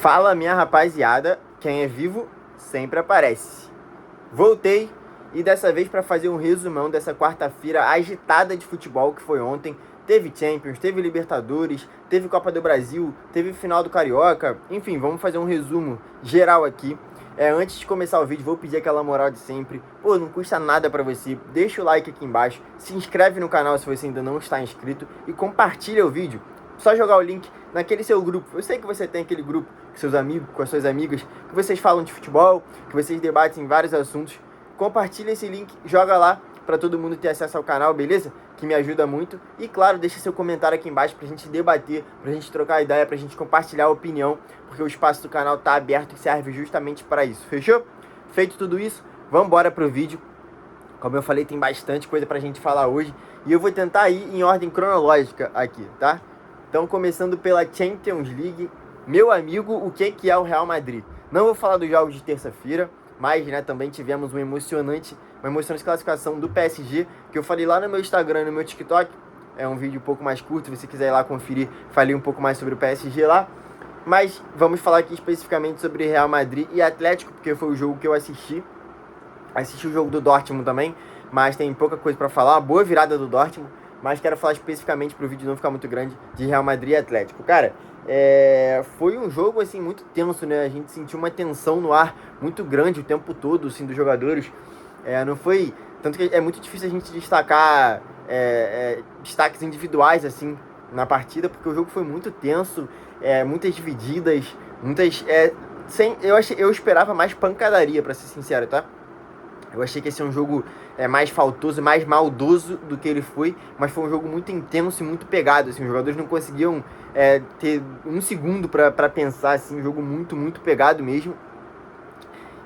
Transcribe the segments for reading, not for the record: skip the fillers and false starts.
Fala, minha rapaziada, quem é vivo sempre aparece. Voltei e dessa vez para fazer um resumão dessa quarta-feira agitada de futebol que foi ontem. Teve Champions, teve Libertadores, teve Copa do Brasil, teve final do Carioca. Enfim, vamos fazer um resumo geral aqui. Antes de começar o vídeo, vou pedir aquela moral de sempre. Pô, não custa nada pra você. Deixa o like aqui embaixo, se inscreve no canal se você ainda não está inscrito e compartilha o vídeo. Só jogar o link naquele seu grupo. Eu sei que você tem aquele grupo com seus amigos, com as suas amigas, que vocês falam de futebol, que vocês debatem vários assuntos. Compartilha esse link, joga lá para todo mundo ter acesso ao canal, beleza? Que me ajuda muito. E claro, deixa seu comentário aqui embaixo pra gente debater, pra gente trocar ideia, pra gente compartilhar a opinião, porque o espaço do canal tá aberto e serve justamente para isso, fechou? Feito tudo isso, vamos embora pro vídeo. Como eu falei, tem bastante coisa pra gente falar hoje e eu vou tentar ir em ordem cronológica aqui, tá? Então, começando pela Champions League, meu amigo, o que é o Real Madrid? Não vou falar dos jogos de terça-feira, mas né, também tivemos uma emocionante classificação do PSG, que eu falei lá no meu Instagram, no meu TikTok. É um vídeo um pouco mais curto, se você quiser ir lá conferir, falei um pouco mais sobre o PSG lá. Mas vamos falar aqui especificamente sobre Real Madrid e Atlético, porque foi o jogo que eu assisti. Assisti o jogo do Dortmund também, mas tem pouca coisa para falar. Uma boa virada do Dortmund, mas quero falar especificamente para o vídeo não ficar muito grande de Real Madrid e Atlético. Cara, foi um jogo assim muito tenso, né? A gente sentiu uma tensão no ar muito grande o tempo todo, assim, dos jogadores. Não foi... Tanto que é muito difícil a gente destacar destaques individuais, assim, na partida, porque o jogo foi muito tenso, muitas divididas, muitas... eu esperava mais pancadaria, para ser sincero, tá? Eu achei que ia ser um jogo mais faltoso, mais maldoso do que ele foi, mas foi um jogo muito intenso e muito pegado, assim, os jogadores não conseguiam ter um segundo para pensar, assim, um jogo muito, muito pegado mesmo.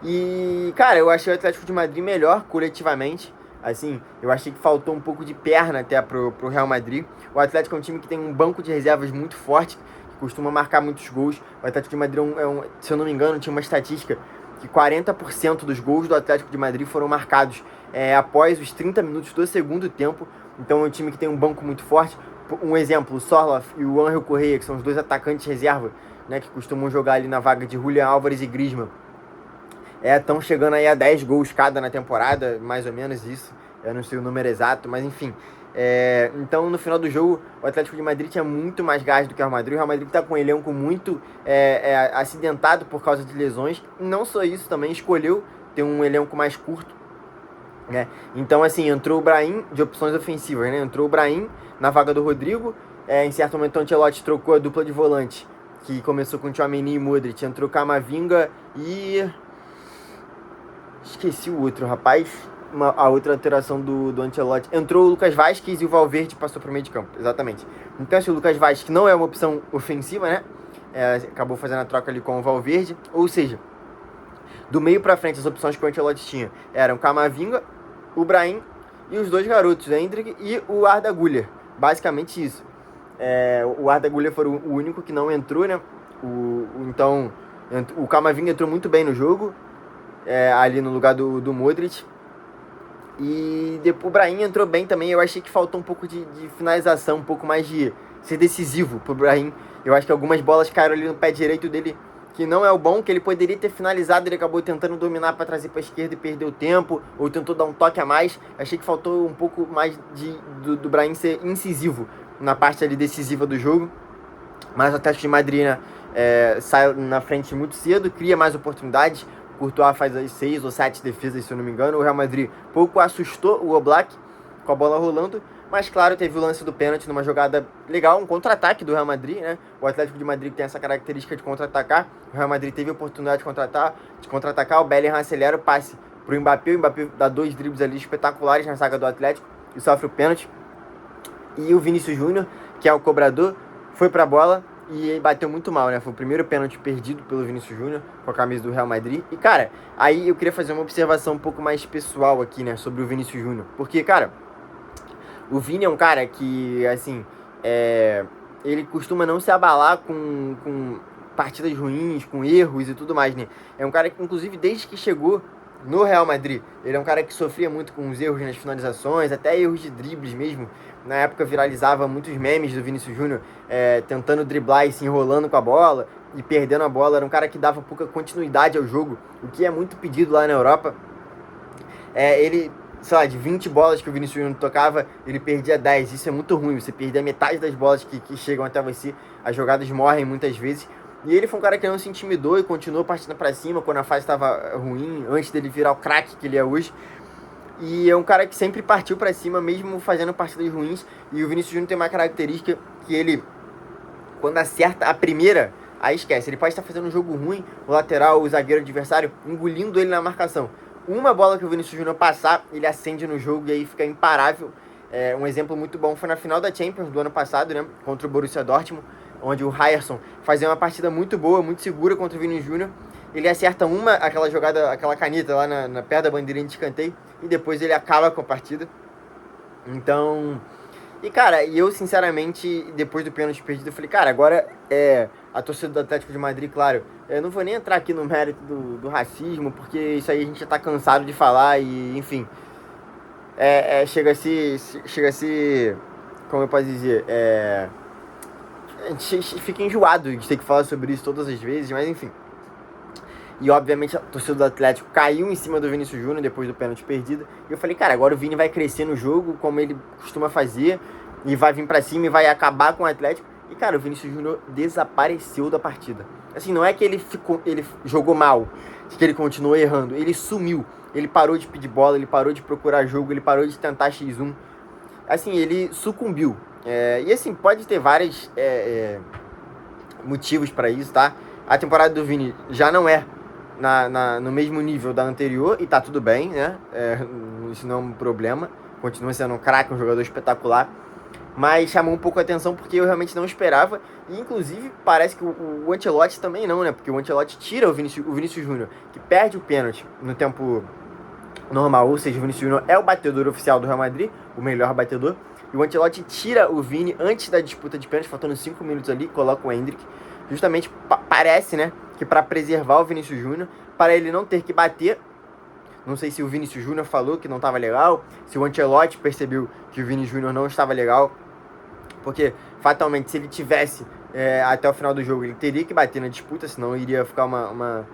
E, cara, eu achei o Atlético de Madrid melhor coletivamente, assim, eu achei que faltou um pouco de perna até pro Real Madrid. O Atlético é um time que tem um banco de reservas muito forte, que costuma marcar muitos gols. O Atlético de Madrid se eu não me engano, tinha uma estatística que 40% dos gols do Atlético de Madrid foram marcados após os 30 minutos do segundo tempo. Então é um time que tem um banco muito forte. Um exemplo, o Sorloth e o Ángel Correa, que são os dois atacantes reserva, né, que costumam jogar ali na vaga de Julián Álvares e Griezmann. Estão chegando aí a 10 gols cada na temporada, mais ou menos isso. Eu não sei o número exato, mas enfim. Então, no final do jogo, o Atlético de Madrid tinha muito mais gás do que o Real Madrid. O Real Madrid está com um elenco muito acidentado por causa de lesões. Não só isso, também escolheu ter um elenco mais curto, né? Então, assim, entrou o Brahim de opções ofensivas, né? Entrou o Brahim na vaga do Rodrigo. Em certo momento, o Ancelotti trocou a dupla de volante, que começou com Tchouaméni e Modric. Entrou Camavinga e... esqueci o outro, rapaz. A outra alteração do Ancelotti. Entrou o Lucas Vázquez e o Valverde passou para o meio de campo. Exatamente. Então, assim, o Lucas Vázquez não é uma opção ofensiva, né? Acabou fazendo a troca ali com o Valverde. Ou seja, do meio para frente, as opções que o Ancelotti tinha eram Camavinga, o Brahim e os dois garotos, o Endrick e o Arda Güler. Basicamente isso. O Arda Güler foi o único que não entrou, né? Então, o Camavinga entrou muito bem no jogo. Ali no lugar do Modric. E depois o Brahim entrou bem também. Eu achei que faltou um pouco de finalização, um pouco mais de ser decisivo pro Brahim. Eu acho que algumas bolas caíram ali no pé direito dele, que não é o bom, que ele poderia ter finalizado. Ele acabou tentando dominar para trazer para a esquerda e perdeu tempo, ou tentou dar um toque a mais. Achei que faltou um pouco mais do Brahim ser incisivo na parte ali decisiva do jogo. Mas o Atlético de Madrid, né, sai na frente muito cedo, cria mais oportunidades. Courtois faz as 6 ou 7 defesas, se eu não me engano. O Real Madrid pouco assustou o Oblak com a bola rolando, mas claro, teve o lance do pênalti numa jogada legal, um contra-ataque do Real Madrid, né? O Atlético de Madrid tem essa característica de contra-atacar. O Real Madrid teve a oportunidade de contra-atacar. O Bellingham acelera o passe pro Mbappé. O Mbappé dá 2 dribles ali espetaculares na zaga do Atlético e sofre o pênalti. E o Vinícius Júnior, que é o cobrador, foi pra bola e bateu muito mal, né? Foi o primeiro pênalti perdido pelo Vinícius Júnior com a camisa do Real Madrid. E, cara, aí eu queria fazer uma observação um pouco mais pessoal aqui, né? Sobre o Vinícius Júnior. Porque, cara, o Vini é um cara que, assim, ele costuma não se abalar com partidas ruins, com erros e tudo mais, né? É um cara que, inclusive, desde que chegou no Real Madrid, ele é um cara que sofria muito com os erros nas finalizações, até erros de dribles mesmo. Na época viralizava muitos memes do Vinícius Júnior tentando driblar e se enrolando com a bola, e perdendo a bola, era um cara que dava pouca continuidade ao jogo, o que é muito pedido lá na Europa. Ele, sei lá, de 20 bolas que o Vinícius Júnior tocava, ele perdia 10. Isso é muito ruim, você perder a metade das bolas que chegam até você, as jogadas morrem muitas vezes. E ele foi um cara que não se intimidou e continuou partindo pra cima quando a fase estava ruim, antes dele virar o craque que ele é hoje. E é um cara que sempre partiu pra cima, mesmo fazendo partidas ruins. E o Vinícius Júnior tem uma característica que ele, quando acerta a primeira, aí esquece. Ele pode estar fazendo um jogo ruim, o lateral, o zagueiro adversário, engolindo ele na marcação. Uma bola que o Vinícius Júnior passar, ele acende no jogo e aí fica imparável. Um exemplo muito bom foi na final da Champions do ano passado, né, contra o Borussia Dortmund, onde o Ryerson fazia uma partida muito boa, muito segura contra o Vinícius Júnior. Ele acerta aquela jogada, aquela caneta lá na perna da bandeirinha de escanteio, e depois ele acaba com a partida. Então, e cara, eu sinceramente, depois do pênalti perdido, eu falei, cara, agora a torcida do Atlético de Madrid, claro, eu não vou nem entrar aqui no mérito do racismo, porque isso aí a gente já tá cansado de falar e, enfim, chega a se, como eu posso dizer, a gente fica enjoado de ter que falar sobre isso todas as vezes, mas enfim. E obviamente a torcida do Atlético caiu em cima do Vinícius Júnior depois do pênalti perdido. E eu falei, cara, agora o Vini vai crescer no jogo, como ele costuma fazer, e vai vir pra cima e vai acabar com o Atlético. E cara, o Vinícius Júnior desapareceu da partida. Assim, não é que ele jogou mal, que ele continuou errando, ele sumiu. Ele parou de pedir bola, ele parou de procurar jogo, ele parou de tentar X1. Assim, ele sucumbiu. E assim, pode ter vários motivos pra isso, tá? A temporada do Vini já não é no mesmo nível da anterior, e tá tudo bem, né? Isso não é um problema. Continua sendo um craque, um jogador espetacular. Mas chamou um pouco a atenção porque eu realmente não esperava. E inclusive parece que o Ancelotti também não, né? Porque o Ancelotti tira o Vinícius Júnior, que perde o pênalti no tempo normal. Ou seja, o Vinícius Júnior é o batedor oficial do Real Madrid, o melhor batedor. E o Ancelotti tira o Vini antes da disputa de pênalti, faltando 5 minutos ali, coloca o Endrick. Justamente parece, né, que para preservar o Vinícius Júnior, para ele não ter que bater. Não sei se o Vinícius Júnior falou que não estava legal, se o Ancelotti percebeu que o Vinícius Júnior não estava legal, porque fatalmente se ele tivesse até o final do jogo, ele teria que bater na disputa, senão iria ficar uma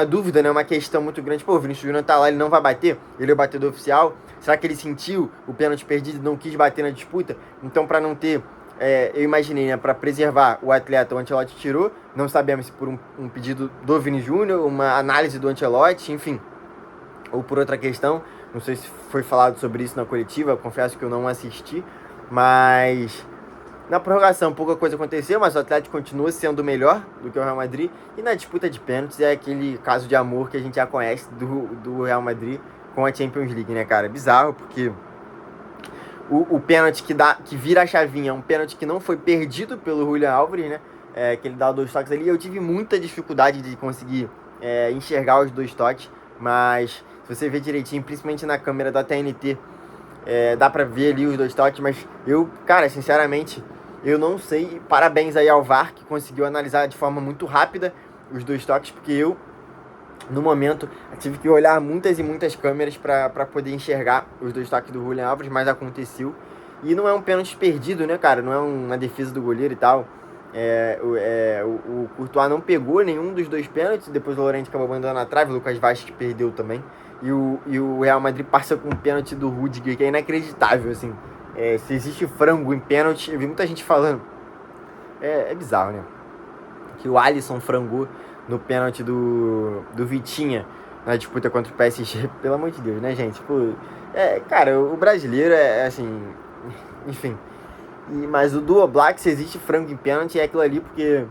dúvida, né, uma questão muito grande. Pô, o Vinícius Júnior tá lá, ele não vai bater, ele é o batedor oficial, será que ele sentiu o pênalti perdido e não quis bater na disputa? Então, para não ter eu imaginei, né, para preservar o atleta, o Ancelotti tirou. Não sabemos se por um pedido do Vini Júnior, uma análise do Ancelotti, enfim, ou por outra questão. Não sei se foi falado sobre isso na coletiva, confesso que eu não assisti, mas na prorrogação pouca coisa aconteceu, mas o Atlético continua sendo melhor do que o Real Madrid. E na disputa de pênaltis é aquele caso de amor que a gente já conhece do Real Madrid com a Champions League, né, cara? Bizarro, porque o pênalti que vira a chavinha é um pênalti que não foi perdido pelo Julián Álvares, né? Que ele dá 2 toques ali. Eu tive muita dificuldade de conseguir enxergar os 2 toques, mas se você ver direitinho, principalmente na câmera da TNT, dá pra ver ali os 2 toques, mas eu, cara, sinceramente, eu não sei. Parabéns aí ao VAR, que conseguiu analisar de forma muito rápida os 2 toques, porque eu, no momento, tive que olhar muitas e muitas câmeras para poder enxergar os 2 toques do Julián Álvares, mas aconteceu. E não é um pênalti perdido, né, cara? Não é uma defesa do goleiro e tal. O Courtois não pegou nenhum dos 2 pênaltis, depois o Llorente acabou mandando na trave, o Lucas Vázquez perdeu também. E o Real Madrid passa com um pênalti do Rudiger, que é inacreditável, assim. Se existe frango em pênalti, eu vi muita gente falando. É bizarro, né? Que o Alisson frangou no pênalti do Vitinha na disputa contra o PSG, pelo amor de Deus, né, gente? Tipo, cara, o brasileiro assim, enfim. Mas o do Oblak, se existe frango em pênalti, é aquilo ali, porque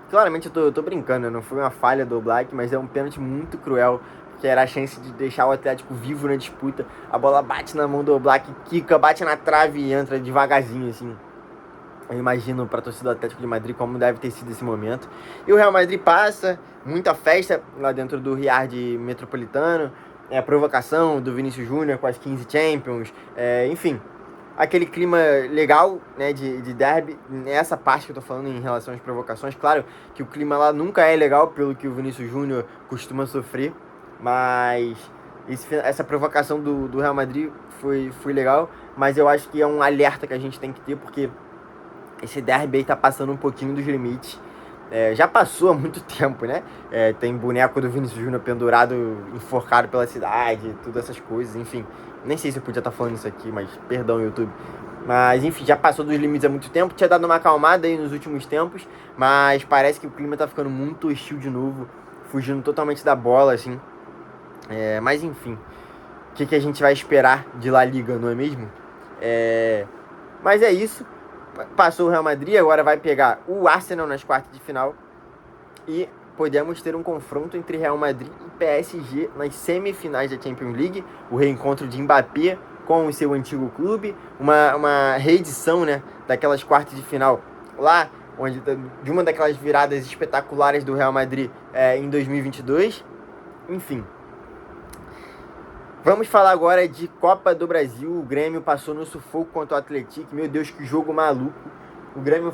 claramente eu tô brincando, não foi uma falha do Oblak, mas é um pênalti muito cruel, que era a chance de deixar o Atlético vivo na disputa. A bola bate na mão do Oblak, quica, bate na trave e entra devagarzinho, assim. Eu imagino para a torcida do Atlético de Madrid como deve ter sido esse momento. E o Real Madrid passa, muita festa lá dentro do Riad Metropolitano, a provocação do Vinícius Júnior com as 15 Champions, enfim, aquele clima legal, né, de derby. Nessa parte que eu tô falando em relação às provocações, claro que o clima lá nunca é legal pelo que o Vinícius Júnior costuma sofrer, mas essa provocação do Real Madrid foi legal, mas eu acho que é um alerta que a gente tem que ter, porque esse derby aí tá passando um pouquinho dos limites. Já passou há muito tempo, né? Tem boneco do Vinícius Júnior pendurado, enforcado pela cidade, todas essas coisas, enfim. Nem sei se eu podia estar falando isso aqui, mas perdão, YouTube. Mas, enfim, já passou dos limites há muito tempo. Tinha dado uma acalmada aí nos últimos tempos, mas parece que o clima tá ficando muito hostil de novo, fugindo totalmente da bola, assim. Mas, enfim, o que a gente vai esperar de La Liga, não é mesmo? Mas é isso. Passou o Real Madrid, agora vai pegar o Arsenal nas quartas de final. E podemos ter um confronto entre Real Madrid e PSG nas semifinais da Champions League. O reencontro de Mbappé com o seu antigo clube. Uma reedição, né, daquelas quartas de final lá, de uma daquelas viradas espetaculares do Real Madrid em 2022. Enfim. Vamos falar agora de Copa do Brasil. O Grêmio passou no sufoco contra o Atlético. Meu Deus, que jogo maluco. O Grêmio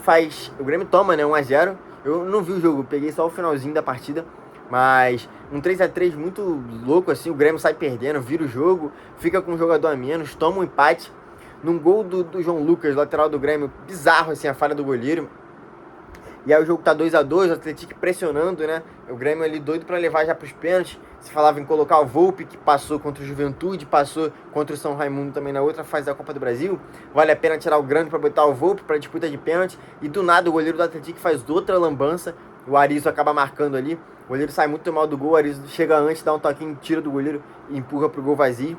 toma, né, 1-0. Eu não vi o jogo, peguei só o finalzinho da partida. Mas um 3-3 muito louco, assim. O Grêmio sai perdendo, vira o jogo, fica com um jogador a menos, toma um empate. Num gol do João Lucas, lateral do Grêmio, bizarro, assim, a falha do goleiro. E aí o jogo tá 2-2, o Atlético pressionando, né? O Grêmio ali doido pra levar já pros pênaltis. Se falava em colocar o Volpi, que passou contra o Juventude, passou contra o São Raimundo também na outra fase da Copa do Brasil. Vale a pena tirar o Grande pra botar o Volpi pra disputa de pênalti. E do nada o goleiro do Atlético faz outra lambança. O Arizo acaba marcando ali. O goleiro sai muito mal do gol, o Arizo chega antes, dá um toquinho, tira do goleiro e empurra pro gol vazio.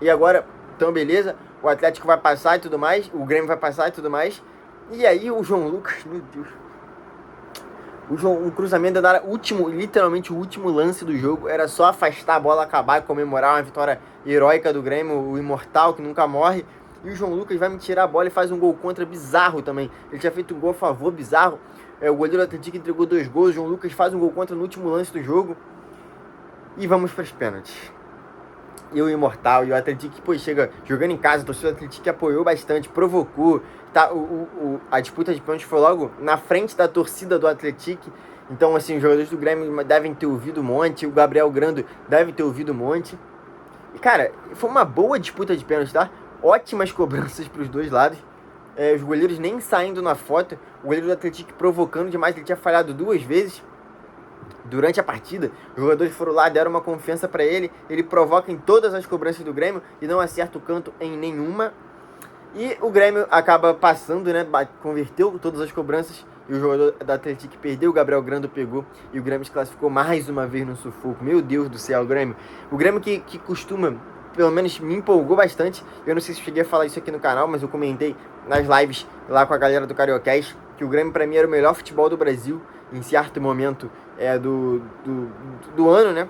E agora, então beleza, o Atlético vai passar e tudo mais, o Grêmio vai passar e tudo mais. E aí o João Lucas, meu Deus... O cruzamento era literalmente o último lance do jogo. Era só afastar a bola, acabar e comemorar uma vitória heróica do Grêmio, o imortal que nunca morre. E o João Lucas vai me tirar a bola e faz um gol contra bizarro também. Ele tinha feito um gol a favor bizarro. O goleiro do Atlético entregou 2 gols. O João Lucas faz um gol contra no último lance do jogo. E vamos para os pênaltis. E o imortal, e o Atlético, pô, chega jogando em casa, a torcida do Atlético apoiou bastante, provocou, tá? A disputa de pênalti foi logo na frente da torcida do Atlético. Então, assim, os jogadores do Grêmio devem ter ouvido um monte, o Gabriel Grando deve ter ouvido um monte. E, cara, foi uma boa disputa de pênalti, tá? Ótimas cobranças pros dois lados. Os goleiros nem saindo na foto, o goleiro do Atlético provocando demais, ele tinha falhado 2 vezes. Durante a partida, os jogadores foram lá, deram uma confiança para ele. Ele provoca em todas as cobranças do Grêmio e não acerta o canto em nenhuma. E o Grêmio acaba passando, né? Converteu todas as cobranças e o jogador da Atlético perdeu. O Gabriel Grando pegou e o Grêmio se classificou mais uma vez no sufoco. Meu Deus do céu, o Grêmio. O Grêmio que costuma, pelo menos me empolgou bastante. Eu não sei se cheguei a falar isso aqui no canal, mas eu comentei nas lives lá com a galera do Cariocast que o Grêmio para mim era o melhor futebol do Brasil em certo momento do ano, né?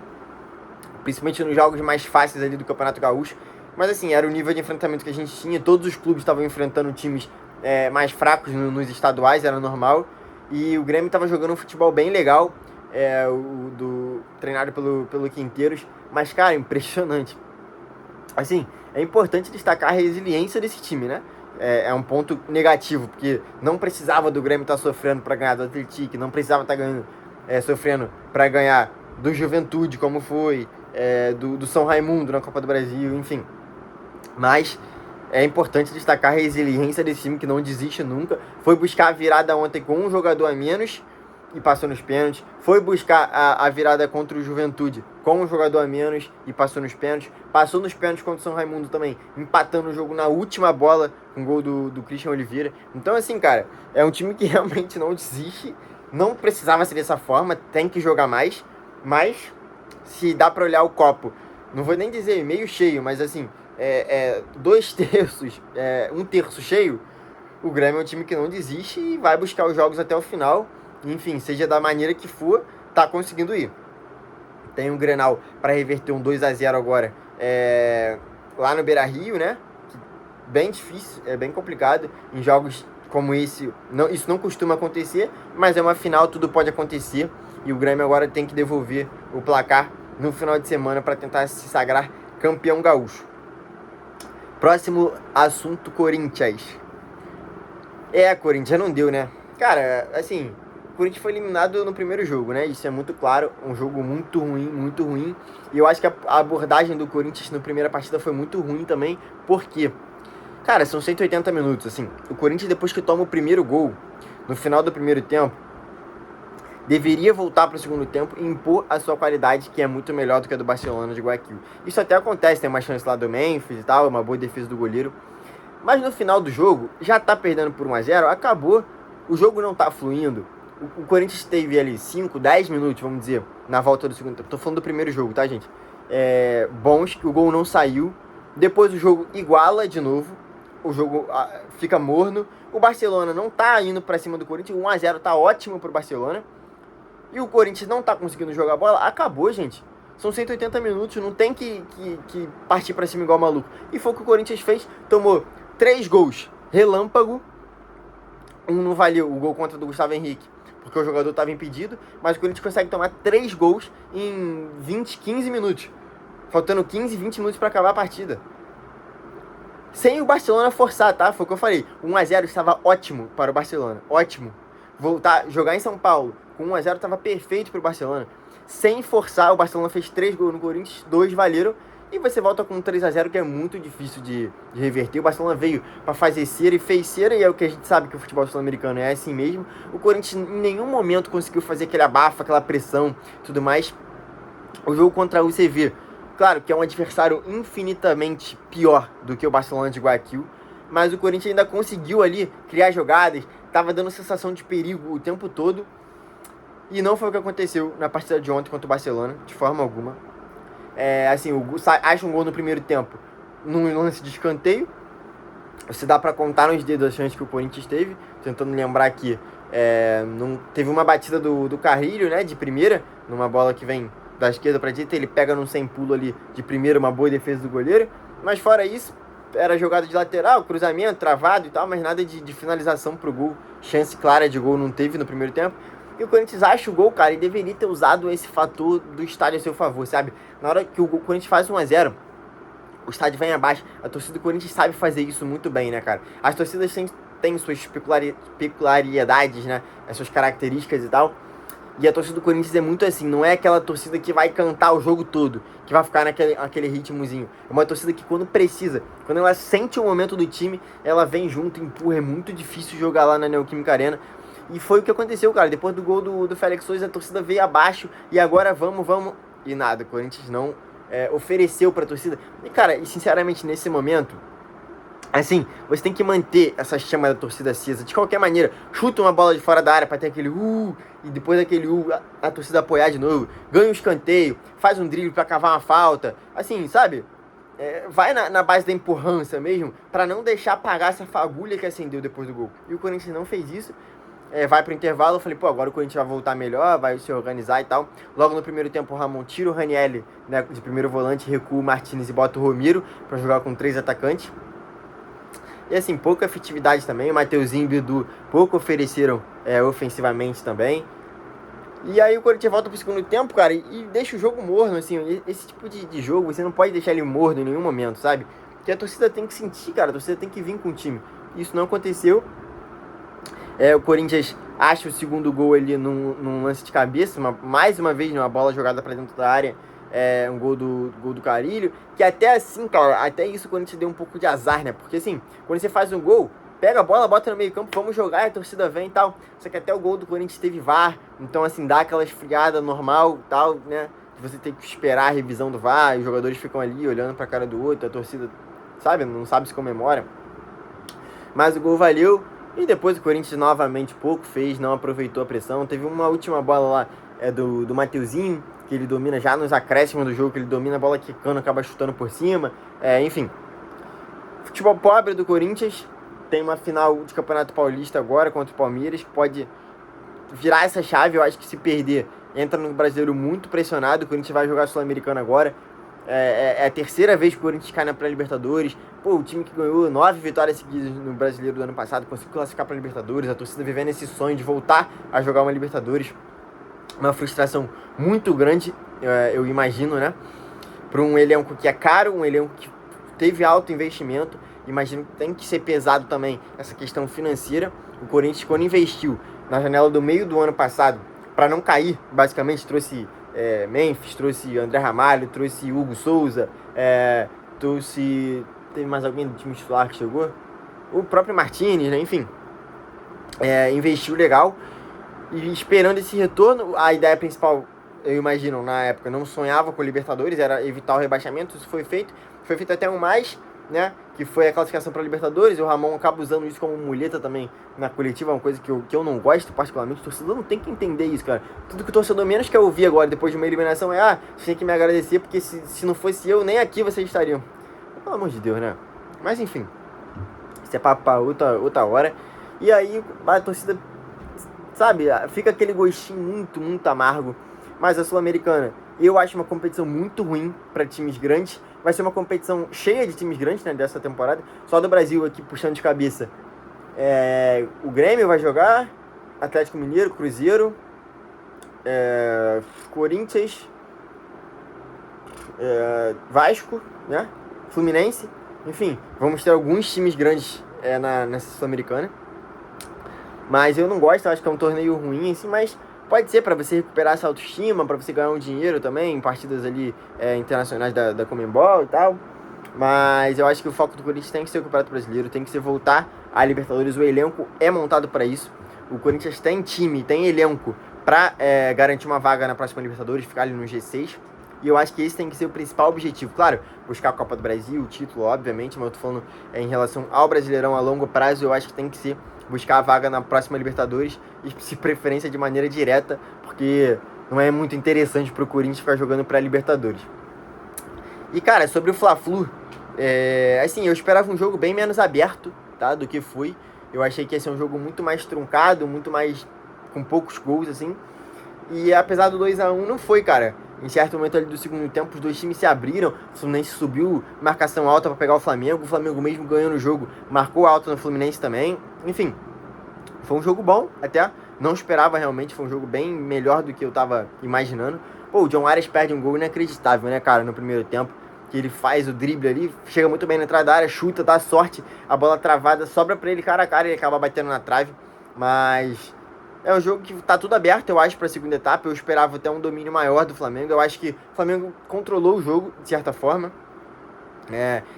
Principalmente nos jogos mais fáceis ali do Campeonato Gaúcho. Mas assim, era o nível de enfrentamento que a gente tinha. Todos os clubes estavam enfrentando times mais fracos nos estaduais, era normal. E o Grêmio estava jogando um futebol bem legal, treinado pelo Quinteiros. Mas, cara, impressionante. Assim, é importante destacar a resiliência desse time, né? É um ponto negativo, porque não precisava do Grêmio estar sofrendo para ganhar do Atlético, não precisava estar sofrendo para ganhar do Juventude, como foi, do São Raimundo na Copa do Brasil, enfim. Mas é importante destacar a resiliência desse time que não desiste nunca. Foi buscar a virada ontem com um jogador a menos e passou nos pênaltis. Foi buscar a virada contra o Juventude com um jogador a menos e passou nos pênaltis. Passou nos pênaltis contra o São Raimundo também, empatando o jogo na última bola com o gol do Christian Oliveira. Então, assim, cara, é um time que realmente não desiste. Não precisava ser dessa forma, tem que jogar mais. Mas, se dá pra olhar o copo, não vou nem dizer meio cheio, mas assim, 2/3, 1/3 cheio, o Grêmio é um time que não desiste e vai buscar os jogos até o final. Enfim, seja da maneira que for, tá conseguindo ir. Tem um Grenal para reverter um 2-0 agora lá no Beira-Rio, né? Bem difícil, é bem complicado. Em jogos como esse, isso não costuma acontecer, mas é uma final, tudo pode acontecer. E o Grêmio agora tem que devolver o placar no final de semana para tentar se sagrar campeão gaúcho. Próximo assunto, Corinthians. Corinthians não deu, né? Cara, assim, o Corinthians foi eliminado no primeiro jogo, né? Isso é muito claro, um jogo muito ruim, muito ruim. E eu acho que a abordagem do Corinthians na primeira partida foi muito ruim também, porque, cara, são 180 minutos, assim. O Corinthians, depois que toma o primeiro gol, no final do primeiro tempo, deveria voltar para o segundo tempo e impor a sua qualidade, que é muito melhor do que a do Barcelona de Guayaquil. Isso até acontece, tem uma chance lá do Memphis e tal, uma boa defesa do goleiro. Mas no final do jogo, já tá perdendo por 1-0, acabou, o jogo não tá fluindo. O Corinthians teve ali 5, 10 minutos, vamos dizer, na volta do segundo tempo. Tô falando do primeiro jogo, tá, gente? Bons, que o gol não saiu. Depois o jogo iguala de novo. O jogo fica morno. O Barcelona não tá indo pra cima do Corinthians. 1-0 tá ótimo pro Barcelona. E o Corinthians não tá conseguindo jogar bola. Acabou, gente. São 180 minutos. Não tem que partir pra cima igual maluco. E foi o que o Corinthians fez. Tomou 3 gols relâmpago. Um não valeu. O gol contra do Gustavo Henrique, porque o jogador estava impedido, mas o Corinthians consegue tomar 3 gols em 20, 15 minutos. Faltando 15, 20 minutos para acabar a partida. Sem o Barcelona forçar, tá? Foi o que eu falei. 1-0 estava ótimo para o Barcelona. Ótimo. Jogar em São Paulo com 1-0 estava perfeito para o Barcelona. Sem forçar, o Barcelona fez 3 gols no Corinthians, 2 valeram. E você volta com 3-0, que é muito difícil de reverter. O Barcelona veio para fazer cera e fez cera, e é o que a gente sabe que o futebol sul-americano é assim mesmo. O Corinthians em nenhum momento conseguiu fazer aquele abafo, aquela pressão, tudo mais. O jogo contra a UCV, claro que é um adversário infinitamente pior do que o Barcelona de Guayaquil, mas o Corinthians ainda conseguiu ali criar jogadas, estava dando sensação de perigo o tempo todo. E não foi o que aconteceu na partida de ontem contra o Barcelona, de forma alguma. Acha um gol no primeiro tempo num lance de escanteio. Você dá pra contar nos dedos as chances que o Corinthians teve. Tentando lembrar aqui, teve uma batida do Carrilho, né, de primeira, numa bola que vem da esquerda pra direita. Ele pega num sem pulo ali de primeira, uma boa defesa do goleiro. Mas fora isso, era jogada de lateral, cruzamento, travado e tal, mas nada de finalização pro gol. Chance clara de gol não teve no primeiro tempo. E o Corinthians acha o gol, cara, e deveria ter usado esse fator do estádio a seu favor, sabe? Na hora que o Corinthians faz 1-0, o estádio vem abaixo. A torcida do Corinthians sabe fazer isso muito bem, né, cara? As torcidas têm suas peculiaridades, né? As suas características e tal. E a torcida do Corinthians é muito assim, não é aquela torcida que vai cantar o jogo todo, que vai ficar naquele ritmozinho. É uma torcida que quando precisa, quando ela sente o momento do time, ela vem junto, empurra. É muito difícil jogar lá na Neoquímica Arena. E foi o que aconteceu, cara. Depois do gol do Félix Souza, a torcida veio abaixo. E agora vamos. E nada, o Corinthians não ofereceu pra torcida. E, cara, sinceramente, nesse momento, assim, você tem que manter essa chama da torcida acesa. De qualquer maneira, chuta uma bola de fora da área pra ter aquele e depois daquele a torcida apoiar de novo. Ganha um escanteio, faz um drible pra cavar uma falta. Assim, sabe? Vai na base da empurrância mesmo, pra não deixar apagar essa fagulha que acendeu depois do gol. E o Corinthians não fez isso. Vai pro intervalo, eu falei, agora o Corinthians vai voltar melhor, vai se organizar e tal. Logo no primeiro tempo, o Ramon tira o Ranieri, né, de primeiro volante, recua o Martínez e bota o Romero pra jogar com 3 atacantes. E assim, pouca efetividade também, o Mateuzinho e o Bidu pouco ofereceram ofensivamente também. E aí o Corinthians volta pro segundo tempo, cara, e deixa o jogo morno, assim. Esse tipo de jogo, você não pode deixar ele morno em nenhum momento, sabe? Porque a torcida tem que sentir, cara, a torcida tem que vir com o time. Isso não aconteceu. O Corinthians acha o segundo gol ali num lance de cabeça, mais uma vez, numa bola jogada pra dentro da área, um gol do Carrilho, que até assim, cara, até isso o Corinthians deu um pouco de azar, né? Porque assim, quando você faz um gol, pega a bola, bota no meio campo, vamos jogar, e a torcida vem e tal. Só que até o gol do Corinthians teve VAR, então assim, dá aquela esfriada normal e tal, né? Você tem que esperar a revisão do VAR, e os jogadores ficam ali olhando pra cara do outro, a torcida, sabe, não sabe se comemora. Mas o gol valeu. E depois o Corinthians novamente pouco fez, não aproveitou a pressão. Teve uma última bola lá do Mateuzinho, que ele domina já nos acréscimos do jogo, que ele domina a bola quicando, acaba chutando por cima. Enfim, futebol pobre do Corinthians. Tem uma final de Campeonato Paulista agora contra o Palmeiras, que pode virar essa chave. Eu acho que se perder, entra no Brasileiro muito pressionado. O Corinthians vai jogar Sul-Americana agora. É a terceira vez que o Corinthians cai na pré-Libertadores. O time que ganhou 9 vitórias seguidas no Brasileiro do ano passado conseguiu classificar para a Libertadores. A torcida vivendo esse sonho de voltar a jogar uma Libertadores. Uma frustração muito grande, eu imagino, né? Para um elenco que é caro, um elenco que teve alto investimento. Imagino que tem que ser pesado também essa questão financeira. O Corinthians, quando investiu na janela do meio do ano passado, para não cair, basicamente trouxe Memphis, trouxe André Ramalho, trouxe Hugo Souza, teve mais alguém do time titular que chegou? O próprio Martínez, né? Enfim, investiu legal E esperando esse retorno, a ideia principal, eu imagino, na época, não sonhava com o Libertadores, era evitar o rebaixamento, isso foi feito até um mais, né, que foi a classificação para a Libertadores, e o Ramon acaba usando isso como muleta também na coletiva, uma coisa que eu não gosto particularmente, o torcedor não tem que entender isso, cara. Tudo que o torcedor menos quer ouvir agora, depois de uma eliminação, é, você tem que me agradecer, porque se não fosse eu, nem aqui vocês estariam. Pelo amor de Deus, né? Mas enfim, isso é papo pra outra hora. E aí a torcida, sabe, fica aquele gostinho muito, muito amargo. Mas a Sul-Americana, eu acho uma competição muito ruim para times grandes. Vai ser uma competição cheia de times grandes, né, dessa temporada. Só do Brasil aqui, puxando de cabeça. O Grêmio vai jogar, Atlético Mineiro, Cruzeiro, Corinthians, Vasco, né, Fluminense. Enfim, vamos ter alguns times grandes nessa Sul-Americana. Mas eu não gosto, eu acho que é um torneio ruim, assim, mas pode ser para você recuperar essa autoestima, para você ganhar um dinheiro também, em partidas ali internacionais da Conmebol e tal. Mas eu acho que o foco do Corinthians tem que ser o Campeonato Brasileiro, tem que ser voltar à Libertadores. O elenco é montado para isso. O Corinthians tem time, tem elenco para garantir uma vaga na próxima Libertadores, ficar ali no G6. E eu acho que esse tem que ser o principal objetivo. Claro, buscar a Copa do Brasil, o título, obviamente, mas eu tô falando em relação ao Brasileirão a longo prazo, eu acho que tem que ser buscar a vaga na próxima Libertadores, e se preferência de maneira direta, porque não é muito interessante pro Corinthians ficar jogando pra Libertadores. E, cara, sobre o Fla-Flu, assim, eu esperava um jogo bem menos aberto, tá, do que foi. Eu achei que ia ser um jogo muito mais truncado, muito mais com poucos gols, assim. E apesar do 2-1, não foi, cara. Em certo momento ali do segundo tempo, os dois times se abriram. O Fluminense subiu marcação alta para pegar o Flamengo. O Flamengo mesmo ganhando o jogo, marcou alto no Fluminense também. Enfim, foi um jogo bom até. Não esperava realmente, foi um jogo bem melhor do que eu tava imaginando. Pô, o John Arias perde um gol inacreditável, né, cara, no primeiro tempo. Que ele faz o drible ali, chega muito bem na entrada da área, chuta, dá sorte. A bola travada, sobra pra ele cara a cara e ele acaba batendo na trave. Mas é um jogo que tá tudo aberto, eu acho, pra segunda etapa. Eu esperava até um domínio maior do Flamengo. Eu acho que o Flamengo controlou o jogo, de certa forma.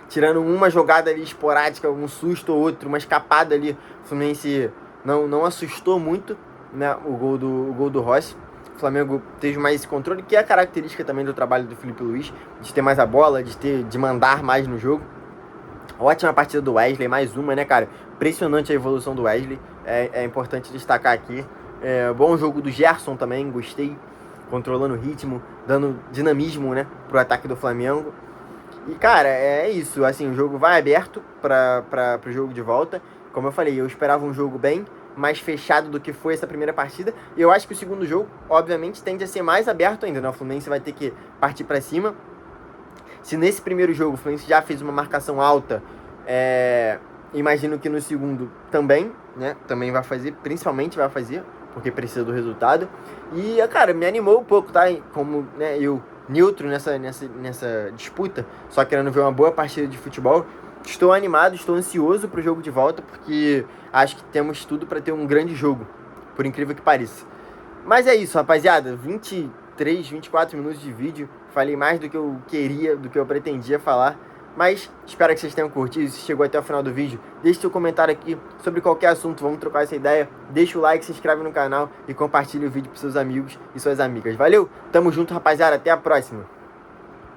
Tirando uma jogada ali esporádica, um susto ou outro, uma escapada ali, o Fluminense não assustou muito, né, o gol do Rossi. O Flamengo teve mais esse controle, que é a característica também do trabalho do Felipe Luiz, de ter mais a bola, de mandar mais no jogo. Ótima partida do Wesley, mais uma, né, cara? Impressionante a evolução do Wesley, é importante destacar aqui. Bom jogo do Gerson também, gostei, controlando o ritmo, dando dinamismo, né, pro ataque do Flamengo. E, cara, é isso, assim, o jogo vai aberto para o jogo de volta. Como eu falei, eu esperava um jogo bem mais fechado do que foi essa primeira partida. E eu acho que o segundo jogo, obviamente, tende a ser mais aberto ainda, né? O Fluminense vai ter que partir para cima. Se nesse primeiro jogo o Fluminense já fez uma marcação alta, imagino que no segundo também, né? Também vai fazer, principalmente vai fazer, porque precisa do resultado. E, cara, me animou um pouco, tá? Como, né, eu neutro nessa disputa, só querendo ver uma boa partida de futebol. Estou animado, estou ansioso pro jogo de volta, porque acho que temos tudo para ter um grande jogo, por incrível que pareça. Mas é isso, rapaziada, 23, 24 minutos de vídeo, falei mais do que eu queria, do que eu pretendia falar, mas espero que vocês tenham curtido. Se chegou até o final do vídeo, deixe seu comentário aqui sobre qualquer assunto, vamos trocar essa ideia, deixa o like, se inscreve no canal e compartilha o vídeo para seus amigos e suas amigas. Valeu, tamo junto, rapaziada, até a próxima!